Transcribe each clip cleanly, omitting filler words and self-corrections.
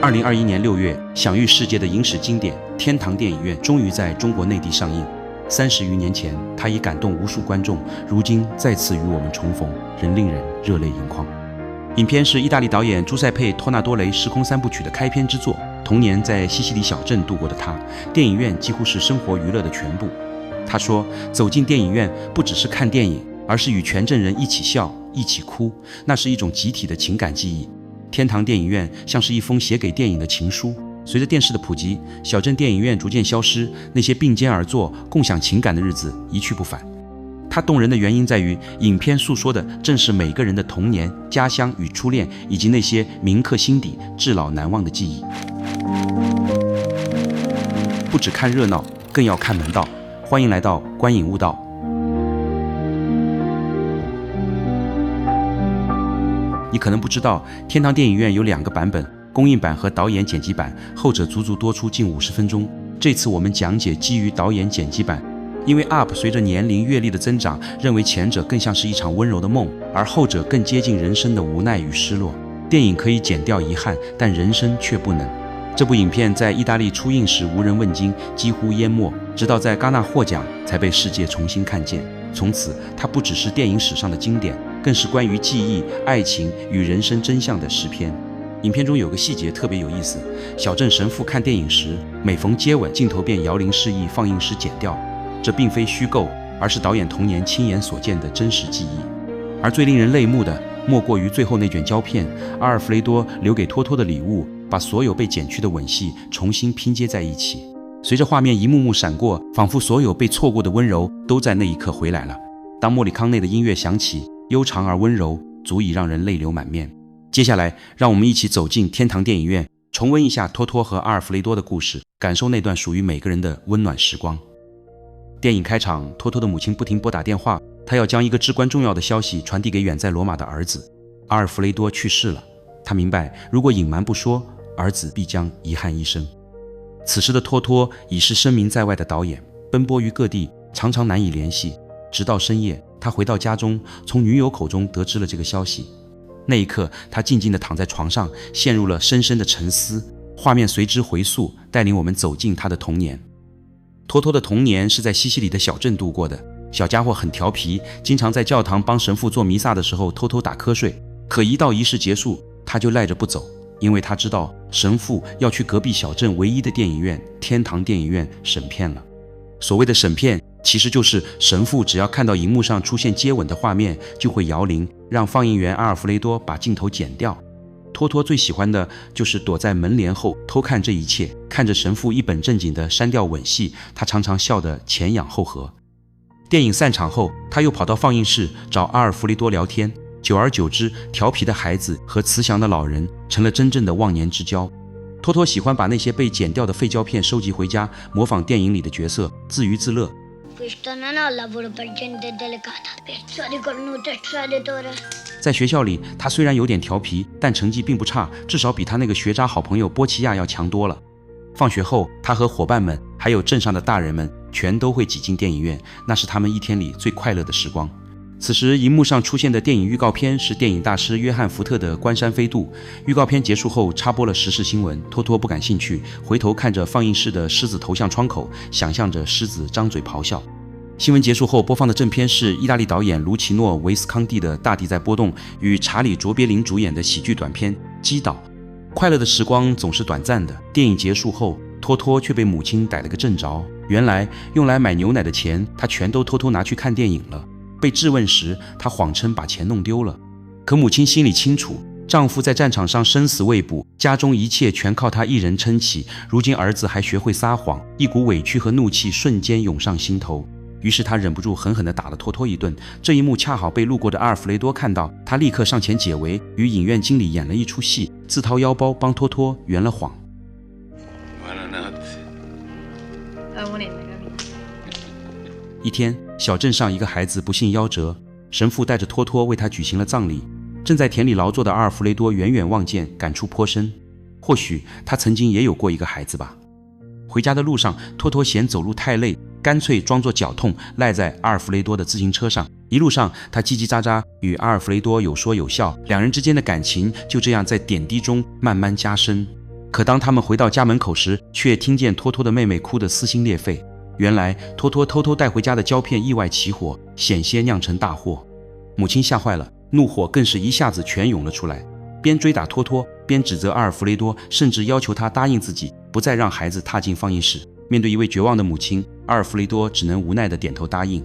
2021年6月，享誉世界的影史经典《天堂电影院》终于在中国内地上映。30余年前，它已感动无数观众，如今再次与我们重逢，仍令人热泪盈眶。影片是意大利导演朱塞佩·托纳多雷时空3部曲的开篇之作。童年在西西里小镇度过的他，电影院几乎是生活娱乐的全部。他说，走进电影院不只是看电影，而是与全镇人一起笑，一起哭，那是一种集体的情感记忆。天堂电影院像是一封写给电影的情书。随着电视的普及，小镇电影院逐渐消失，那些并肩而坐、共享情感的日子一去不返。它动人的原因在于，影片诉说的正是每个人的童年、家乡与初恋，以及那些铭刻心底、至老难忘的记忆。不只看热闹，更要看门道。欢迎来到观影悟道。你可能不知道，天堂电影院有2个版本，公映版和导演剪辑版，后者足足多出近50分钟。这次我们讲解基于导演剪辑版，因为 UP 随着年龄阅历的增长，认为前者更像是一场温柔的梦，而后者更接近人生的无奈与失落。电影可以剪掉遗憾，但人生却不能。这部影片在意大利初映时无人问津，几乎淹没，直到在戛纳获奖才被世界重新看见。从此，它不只是电影史上的经典，更是关于记忆、爱情与人生真相的诗篇。影片中有个细节特别有意思，小镇神父看电影时，每逢接吻，镜头便摇铃示意放映师剪掉。这并非虚构，而是导演童年亲眼所见的真实记忆。而最令人泪目的，莫过于最后那卷胶片，阿尔弗雷多留给托托的礼物，把所有被剪去的吻戏重新拼接在一起。随着画面一幕幕闪过，仿佛所有被错过的温柔都在那一刻回来了。当莫里康内的音乐响起，悠长而温柔，足以让人泪流满面。接下来，让我们一起走进天堂电影院，重温一下托托和阿尔弗雷多的故事，感受那段属于每个人的温暖时光。电影开场，托托的母亲不停拨打电话，她要将一个至关重要的消息传递给远在罗马的儿子。阿尔弗雷多去世了，他明白，如果隐瞒不说，儿子必将遗憾一生。此时的托托已是声名在外的导演，奔波于各地，常常难以联系。直到深夜，他回到家中，从女友口中得知了这个消息。那一刻，他静静地躺在床上，陷入了深深的沉思。画面随之回溯，带领我们走进他的童年。托托的童年是在西西里的小镇度过的。小家伙很调皮，经常在教堂帮神父做弥撒的时候偷偷打瞌睡。可一到仪式结束，他就赖着不走，因为他知道神父要去隔壁小镇唯一的电影院——天堂电影院审片了。所谓的审片，其实就是神父只要看到荧幕上出现接吻的画面，就会摇铃，让放映员阿尔弗雷多把镜头剪掉。托托最喜欢的就是躲在门帘后偷看这一切，看着神父一本正经地删掉吻戏，他常常笑得前仰后合。电影散场后，他又跑到放映室找阿尔弗雷多聊天，久而久之，调皮的孩子和慈祥的老人成了真正的忘年之交。托托喜欢把那些被剪掉的废胶片收集回家，模仿电影里的角色，自娱自乐。在学校里，他虽然有点调皮，但成绩并不差，至少比他那个学渣好朋友波奇亚要强多了。放学后，他和伙伴们还有镇上的大人们全都会挤进电影院，那是他们一天里最快乐的时光。此时，荧幕上出现的电影预告片是电影大师约翰·福特的《关山飞渡》。预告片结束后，插播了时事新闻。托托不感兴趣，回头看着放映室的狮子头像窗口，想象着狮子张嘴咆哮。新闻结束后，播放的正片是意大利导演卢奇诺·维斯康蒂的《大地在波动》与查理·卓别林主演的喜剧短片《击倒》。快乐的时光总是短暂的，电影结束后，托托却被母亲逮了个正着。原来用来买牛奶的钱，他全都偷偷拿去看电影了。被质问时，他谎称把钱弄丢了。可母亲心里清楚，丈夫在战场上生死未卜，家中一切全靠他一人撑起。如今儿子还学会撒谎，一股委屈和怒气瞬间涌上心头。于是他忍不住狠狠地打了托托一顿。这一幕恰好被路过的阿尔弗雷多看到，他立刻上前解围，与影院经理演了一出戏，自掏腰包帮托托圆了谎。一天，小镇上一个孩子不幸夭折，神父带着托托为他举行了葬礼。正在田里劳作的阿尔弗雷多远远望见，感触颇深。或许他曾经也有过一个孩子吧。回家的路上，托托嫌走路太累，干脆装作脚痛，赖在阿尔弗雷多的自行车上。一路上，他叽叽喳喳与阿尔弗雷多有说有笑，两人之间的感情就这样在点滴中慢慢加深。可当他们回到家门口时，却听见托托的妹妹哭得撕心裂肺。原来托托偷偷带回家的胶片意外起火，险些酿成大祸。母亲吓坏了，怒火更是一下子全涌了出来，边追打托托，边指责阿尔弗雷多，甚至要求他答应自己不再让孩子踏进放映室。面对一位绝望的母亲，阿尔弗雷多只能无奈地点头答应。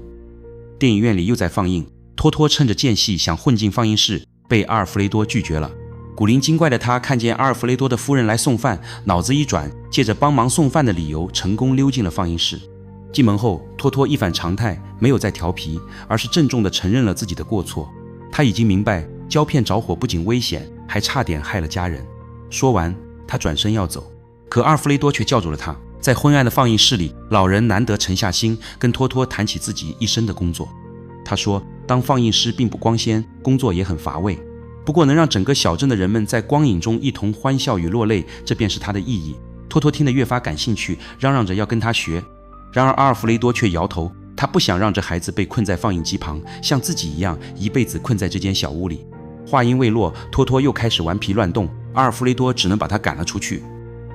电影院里又在放映，托托趁着间隙想混进放映室，被阿尔弗雷多拒绝了。古灵精怪的他看见阿尔弗雷多的夫人来送饭，脑子一转，借着帮忙送饭的理由，成功溜进了放映室。进门后，托托一反常态，没有再调皮，而是郑重地承认了自己的过错。他已经明白，胶片着火不仅危险，还差点害了家人。说完，他转身要走，可阿尔弗雷多却叫住了他。在昏暗的放映室里，老人难得沉下心，跟托托谈起自己一生的工作。他说，当放映师并不光鲜，工作也很乏味，不过能让整个小镇的人们在光影中一同欢笑与落泪，这便是他的意义。托托听得越发感兴趣，嚷嚷着要跟他学。然而阿尔弗雷多却摇头，他不想让这孩子被困在放映机旁，像自己一样一辈子困在这间小屋里。话音未落，托托又开始顽皮乱动，阿尔弗雷多只能把他赶了出去。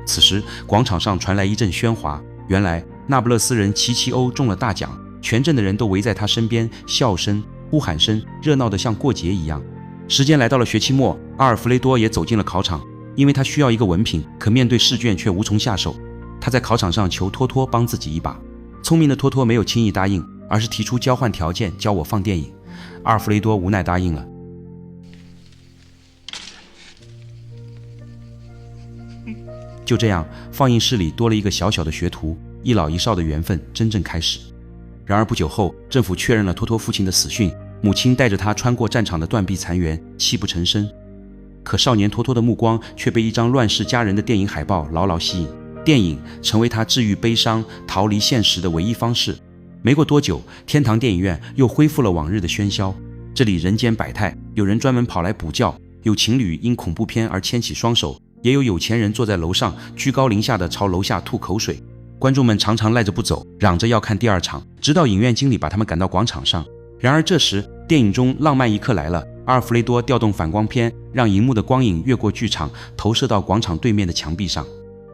此时广场上传来一阵喧哗，原来那不勒斯人奇奇欧中了大奖，全镇的人都围在他身边，笑声、呼喊声热闹得像过节一样。时间来到了学期末，阿尔弗雷多也走进了考场，因为他需要一个文凭，可面对试卷却无从下手。他在考场上求托托帮自己一把。聪明的托托没有轻易答应，而是提出交换条件，教我放电影。阿尔弗雷多无奈答应了。就这样，放映室里多了一个小小的学徒，一老一少的缘分真正开始。然而不久后，政府确认了托托父亲的死讯，母亲带着他穿过战场的断壁残垣，泣不成声。可少年托托的目光却被一张乱世佳人的电影海报牢牢吸引，电影成为他治愈悲伤、逃离现实的唯一方式。没过多久，天堂电影院又恢复了往日的喧嚣。这里人间百态，有人专门跑来补觉，有情侣因恐怖片而牵起双手，也有有钱人坐在楼上居高临下的朝楼下吐口水。观众们常常赖着不走，嚷着要看第二场，直到影院经理把他们赶到广场上。然而这时，电影中浪漫一刻来了，阿尔弗雷多调动反光片，让荧幕的光影越过剧场，投射到广场对面的墙壁上。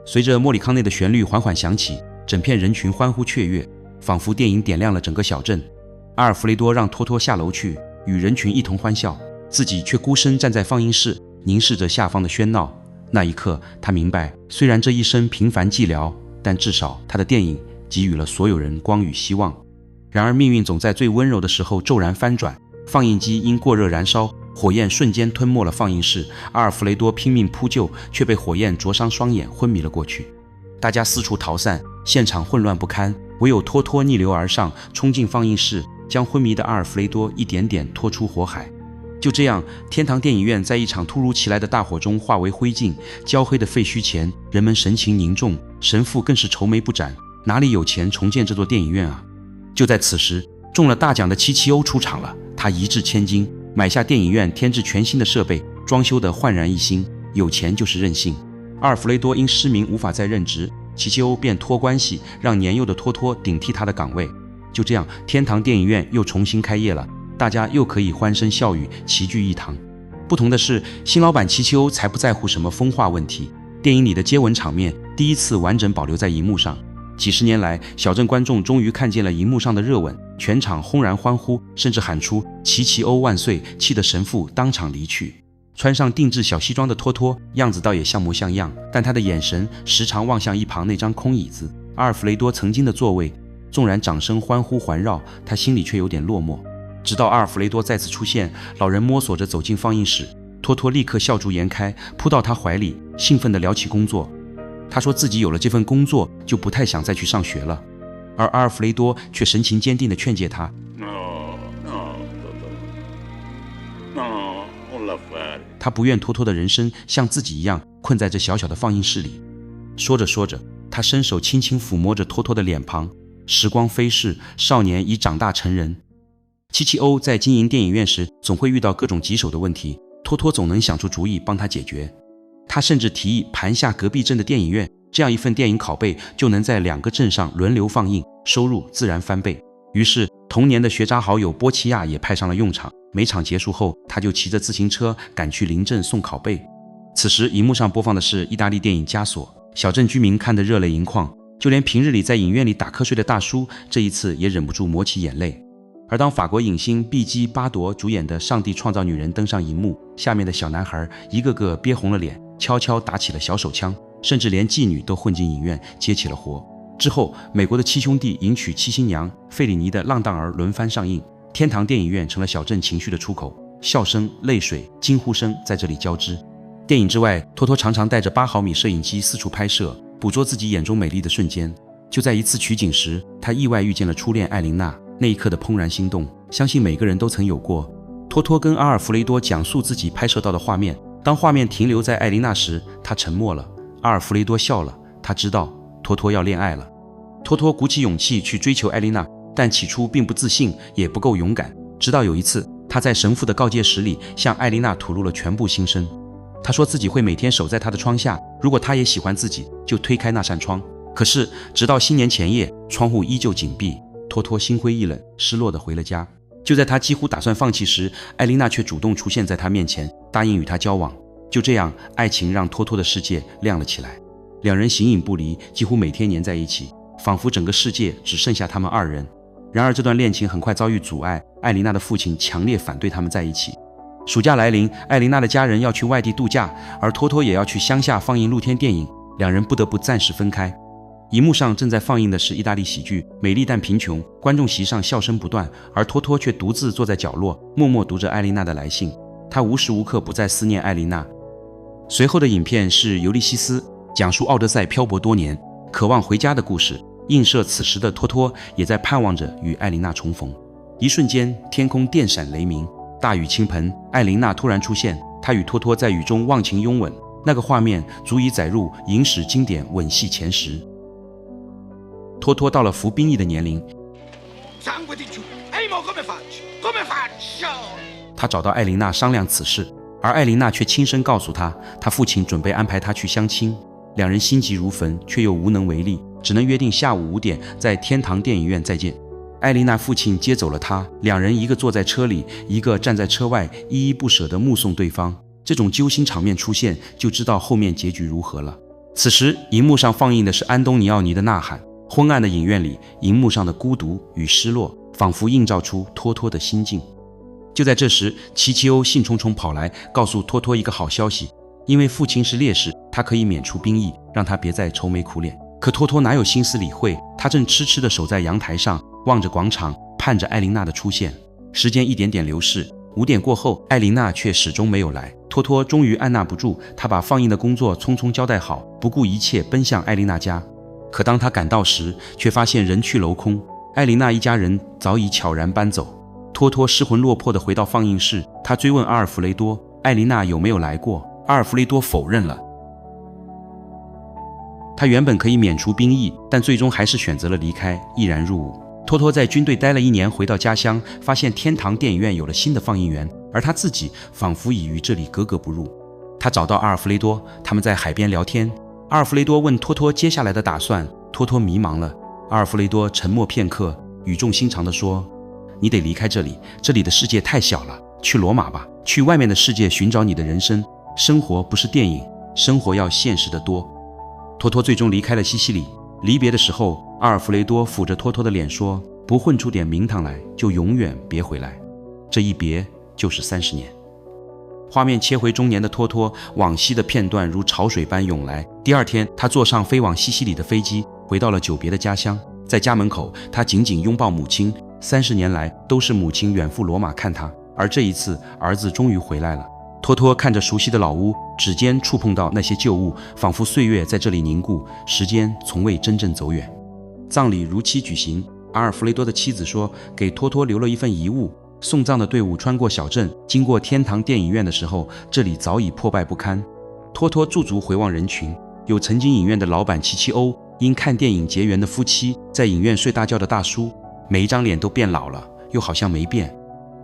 随着莫里康内的旋律缓缓响起，整片人群欢呼雀跃，仿佛电影点亮了整个小镇。阿尔弗雷多让托托下楼去，与人群一同欢笑，自己却孤身站在放映室，凝视着下方的喧闹。那一刻，他明白，虽然这一生平凡寂寥，但至少他的电影给予了所有人光与希望。然而命运总在最温柔的时候骤然翻转，放映机因过热燃烧，火焰瞬间吞没了放映室。阿尔弗雷多拼命扑救，却被火焰灼伤双眼，昏迷了过去。大家四处逃散，现场混乱不堪，唯有托托逆流而上，冲进放映室，将昏迷的阿尔弗雷多一点点拖出火海。就这样，天堂电影院在一场突如其来的大火中化为灰烬。焦黑的废墟前，人们神情凝重，神父更是愁眉不展，哪里有钱重建这座电影院啊？就在此时，中了大奖的七七欧出场了。他一掷千金，买下电影院，添置全新的设备，装修得焕然一新。有钱就是任性。阿尔弗雷多因失明无法再任职，七七欧便托关系让年幼的托托顶替他的岗位。就这样，天堂电影院又重新开业了，大家又可以欢声笑语，齐聚一堂。不同的是，新老板七七欧才不在乎什么风化问题，电影里的接吻场面第一次完整保留在荧幕上。几十年来，小镇观众终于看见了荧幕上的热吻，全场轰然欢呼，甚至喊出奇奇欧万岁，气得神父当场离去。穿上定制小西装的托托，样子倒也像模像样，但他的眼神时常望向一旁那张空椅子，阿尔弗雷多曾经的座位。纵然掌声欢呼环绕，他心里却有点落寞。直到阿尔弗雷多再次出现，老人摸索着走进放映室，托托立刻笑逐颜开，扑到他怀里，兴奋地聊起工作。他说自己有了这份工作，就不太想再去上学了。而阿尔弗雷多却神情坚定地劝诫他，他不愿托托的人生像自己一样困在这小小的放映室里。说着说着，他伸手轻轻抚摸着托托的脸庞。时光飞逝，少年已长大成人。七七欧在经营电影院时，总会遇到各种棘手的问题，托托总能想出主意帮他解决。他甚至提议盘下隔壁镇的电影院，这样一份电影拷贝就能在2个镇上轮流放映，收入自然翻倍。于是童年的学渣好友波奇亚也派上了用场，每场结束后，他就骑着自行车赶去邻镇送拷贝。此时荧幕上播放的是意大利电影《枷锁》，小镇居民看得热泪盈眶，就连平日里在影院里打瞌睡的大叔，这一次也忍不住抹起眼泪。而当法国影星毕基·巴铎主演的《上帝创造女人》登上荧幕，下面的小男孩一个个憋红了脸，悄悄打起了小手枪，甚至连妓女都混进影院接起了活。之后，美国的七兄弟迎娶七新娘，费里尼的《浪荡儿》轮番上映，天堂电影院成了小镇情绪的出口，笑声、泪水、惊呼声在这里交织。电影之外，托托常常带着8毫米摄影机四处拍摄，捕捉自己眼中美丽的瞬间。就在一次取景时，他意外遇见了初恋艾琳娜，那一刻的怦然心动，相信每个人都曾有过。托托跟阿尔弗雷多讲述自己拍摄到的画面，当画面停留在艾琳娜时，他沉默了。阿尔弗雷多笑了，他知道托托要恋爱了。托托鼓起勇气去追求艾琳娜，但起初并不自信，也不够勇敢。直到有一次，他在神父的告诫室里向艾琳娜吐露了全部心声。他说自己会每天守在她的窗下，如果她也喜欢自己，就推开那扇窗。可是直到新年前夜，窗户依旧紧闭，托托心灰意冷，失落地回了家。就在他几乎打算放弃时，艾琳娜却主动出现在他面前，答应与他交往。就这样，爱情让托托的世界亮了起来。两人形影不离，几乎每天黏在一起，仿佛整个世界只剩下他们2人。然而这段恋情很快遭遇阻碍，艾琳娜的父亲强烈反对他们在一起。暑假来临，艾琳娜的家人要去外地度假，而托托也要去乡下放映露天电影，两人不得不暂时分开。荧幕上正在放映的是意大利喜剧《美丽但贫穷》，观众席上笑声不断，而托托却独自坐在角落，默默读着艾琳娜的来信。他无时无刻不在思念艾琳娜。随后的影片是《尤利西斯》，讲述奥德赛漂泊多年，渴望回家的故事，映射此时的托托也在盼望着与艾琳娜重逢。一瞬间，天空电闪雷鸣，大雨倾盆，艾琳娜突然出现，她与托托在雨中忘情拥吻，那个画面足以载入影史经典吻戏前10。托托到了服兵役的年龄，他找到艾琳娜商量此事，而艾琳娜却轻声告诉他，他父亲准备安排他去相亲。两人心急如焚，却又无能为力，只能约定下午5点在天堂电影院再见。艾琳娜父亲接走了他，两人一个坐在车里，一个站在车外，依依不舍地目送对方。这种揪心场面出现，就知道后面结局如何了。此时，荧幕上放映的是安东尼奥尼的《呐喊》。昏暗的影院里，荧幕上的孤独与失落，仿佛映照出托托的心境。就在这时，奇奇欧兴冲冲跑来，告诉托托一个好消息，因为父亲是烈士，他可以免除兵役，让他别再愁眉苦脸。可托托哪有心思理会，他正痴痴地守在阳台上，望着广场，盼着艾琳娜的出现。时间一点点流逝，5点过后，艾琳娜却始终没有来。托托终于按捺不住，他把放映的工作匆匆交代好，不顾一切奔向艾琳娜家。可当他赶到时，却发现人去楼空，艾琳娜一家人早已悄然搬走。托托失魂落魄地回到放映室，他追问阿尔弗雷多，艾琳娜有没有来过？阿尔弗雷多否认了。他原本可以免除兵役，但最终还是选择了离开，毅然入伍。托托在军队待了1年，回到家乡，发现天堂电影院有了新的放映员，而他自己仿佛已与这里格格不入。他找到阿尔弗雷多，他们在海边聊天。阿尔弗雷多问托托接下来的打算，托托迷茫了。阿尔弗雷多沉默片刻，语重心长地说：“你得离开这里，这里的世界太小了，去罗马吧，去外面的世界寻找你的人生。生活不是电影，生活要现实得多。”托托最终离开了西西里。离别的时候，阿尔弗雷多抚着托托的脸说：“不混出点名堂来，就永远别回来。”这一别就是30年。画面切回中年的托托，往昔的片段如潮水般涌来。第2天，他坐上飞往西西里的飞机，回到了久别的家乡。在家门口，他紧紧拥抱母亲。30年来，都是母亲远赴罗马看他，而这一次，儿子终于回来了。托托看着熟悉的老屋，指尖触碰到那些旧物，仿佛岁月在这里凝固，时间从未真正走远。葬礼如期举行，阿尔弗雷多的妻子说，给托托留了一份遗物。送葬的队伍穿过小镇，经过天堂电影院的时候，这里早已破败不堪。托托驻足回望人群，有曾经影院的老板奇奇欧，因看电影结缘的夫妻，在影院睡大觉的大叔，每一张脸都变老了，又好像没变。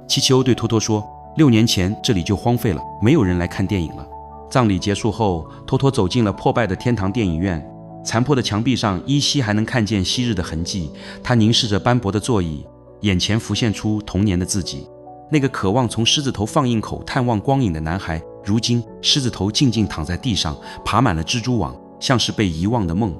奇奇欧对托托说，6年前这里就荒废了，没有人来看电影了。葬礼结束后，托托走进了破败的天堂电影院，残破的墙壁上依稀还能看见昔日的痕迹。他凝视着斑驳的座椅，眼前浮现出童年的自己，那个渴望从狮子头放映口探望光影的男孩，如今狮子头静静躺在地上，爬满了蜘蛛网，像是被遗忘的梦。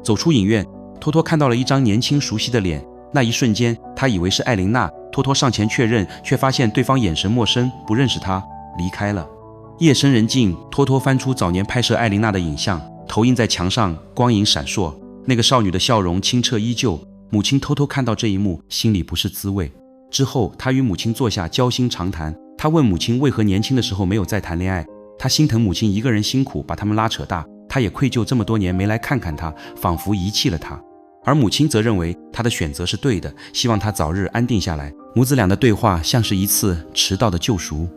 走出影院，托托看到了一张年轻熟悉的脸，那一瞬间他以为是艾琳娜，托托上前确认，却发现对方眼神陌生，不认识他，离开了。夜深人静，托托翻出早年拍摄艾琳娜的影像，投映在墙上，光影闪烁，那个少女的笑容清澈依旧。母亲偷偷看到这一幕，心里不是滋味。之后他与母亲坐下交心长谈，他问母亲为何年轻的时候没有再谈恋爱，他心疼母亲一个人辛苦把他们拉扯大，他也愧疚这么多年没来看看他，仿佛遗弃了他。而母亲则认为他的选择是对的，希望他早日安定下来。母子俩的对话像是一次迟到的救赎。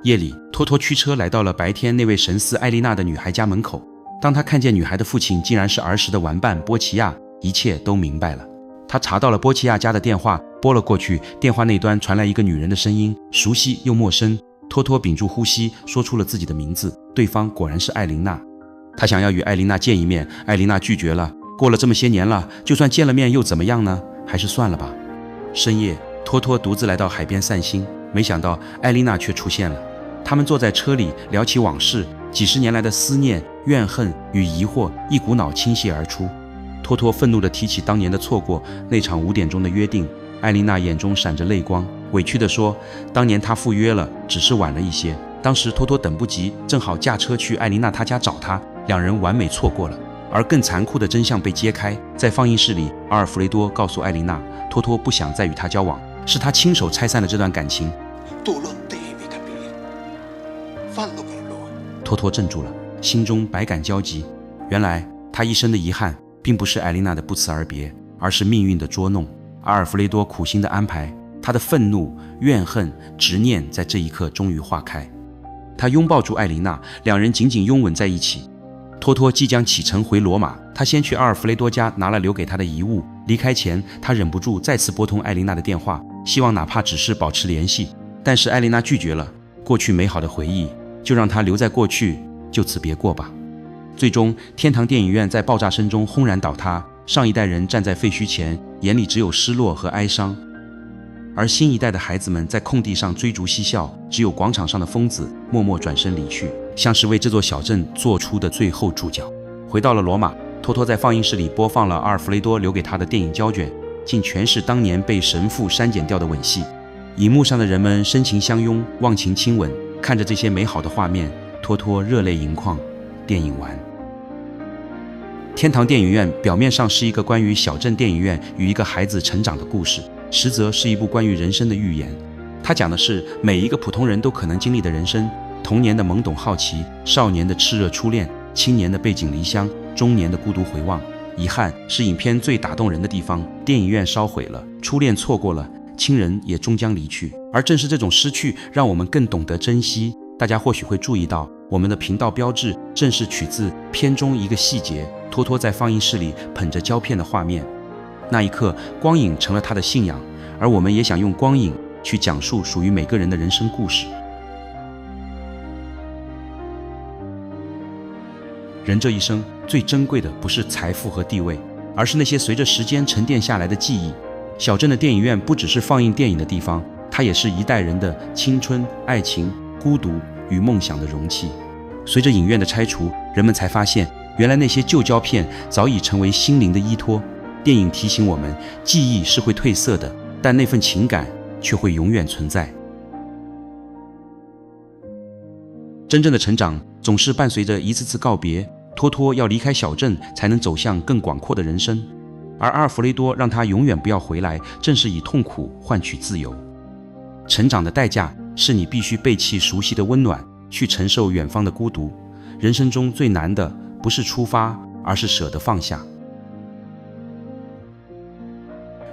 夜里，托托驱车来到了白天那位神似艾丽娜的女孩家门口。当他看见女孩的父亲竟然是儿时的玩伴波奇亚，一切都明白了。他查到了波奇亚家的电话，拨了过去，电话那端传来一个女人的声音，熟悉又陌生。托托屏住呼吸，说出了自己的名字，对方果然是艾琳娜。他想要与艾琳娜见一面，艾琳娜拒绝了。过了这么些年了，就算见了面又怎么样呢？还是算了吧。深夜，托托独自来到海边散心，没想到艾琳娜却出现了。他们坐在车里聊起往事，几十年来的思念、怨恨与疑惑一股脑倾泻而出。托托愤怒地提起当年的错过，那场5点钟的约定。艾琳娜眼中闪着泪光，委屈地说，当年她赴约了，只是晚了一些。当时托托等不及，正好驾车去艾琳娜她家找她，两人完美错过了。而更残酷的真相被揭开，在放映室里，阿尔弗雷多告诉艾琳娜，托托不想再与她交往，是他亲手拆散了这段感情。托托怔住了，心中百感交集。原来他一生的遗憾并不是艾琳娜的不辞而别，而是命运的捉弄。阿尔弗雷多苦心的安排，他的愤怒、怨恨、执念在这一刻终于化开。他拥抱住艾琳娜，两人紧紧拥吻在一起。托托即将启程回罗马，他先去阿尔弗雷多家拿了留给他的遗物。离开前，他忍不住再次拨通艾琳娜的电话，希望哪怕只是保持联系。但是艾琳娜拒绝了，过去美好的回忆就让它留在过去，就此别过吧。最终，天堂电影院在爆炸声中轰然倒塌，上一代人站在废墟前，眼里只有失落和哀伤，而新一代的孩子们在空地上追逐嬉笑，只有广场上的疯子默默转身离去，像是为这座小镇做出的最后注脚。回到了罗马，托托在放映室里播放了阿尔弗雷多留给他的电影胶卷，竟全是当年被神父删减掉的吻戏。荧幕上的人们深情相拥，忘情亲吻，看着这些美好的画面，托托热泪盈眶。电影完。天堂电影院表面上是一个关于小镇电影院与一个孩子成长的故事，实则是一部关于人生的寓言。它讲的是每一个普通人都可能经历的人生：童年的懵懂好奇，少年的炽热初恋，青年的背井离乡，中年的孤独回望。遗憾是影片最打动人的地方，电影院烧毁了，初恋错过了，亲人也终将离去。而正是这种失去，让我们更懂得珍惜。大家或许会注意到，我们的频道标志正是取自片中一个细节，托托在放映室里捧着胶片的画面。那一刻，光影成了他的信仰，而我们也想用光影去讲述属于每个人的人生故事。人这一生最珍贵的不是财富和地位，而是那些随着时间沉淀下来的记忆。小镇的电影院不只是放映电影的地方，它也是一代人的青春、爱情、孤独与梦想的容器。随着影院的拆除，人们才发现，原来那些旧胶片早已成为心灵的依托。电影提醒我们，记忆是会褪色的，但那份情感却会永远存在。真正的成长总是伴随着一次次告别，托托要离开小镇，才能走向更广阔的人生。而阿尔弗雷多让他永远不要回来，正是以痛苦换取自由。成长的代价是你必须背弃熟悉的温暖，去承受远方的孤独。人生中最难的不是出发，而是舍得放下。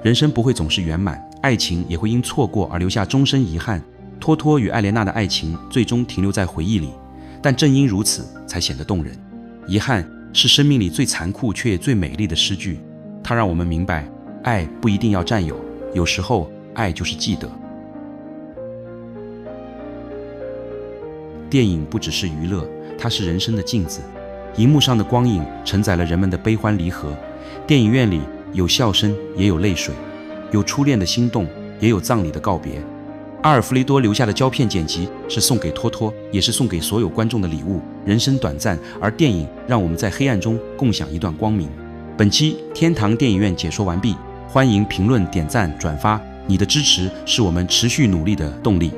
人生不会总是圆满，爱情也会因错过而留下终身遗憾。托托与艾莲娜的爱情最终停留在回忆里，但正因如此才显得动人。遗憾是生命里最残酷却也最美丽的诗句，它让我们明白，爱不一定要占有，有时候爱就是记得。电影不只是娱乐，它是人生的镜子。荧幕上的光影承载了人们的悲欢离合，电影院里有笑声，也有泪水，有初恋的心动，也有葬礼的告别。阿尔弗雷多留下的胶片剪辑是送给托托，也是送给所有观众的礼物。人生短暂，而电影让我们在黑暗中共享一段光明。本期天堂电影院解说完毕，欢迎评论、点赞、转发，你的支持是我们持续努力的动力。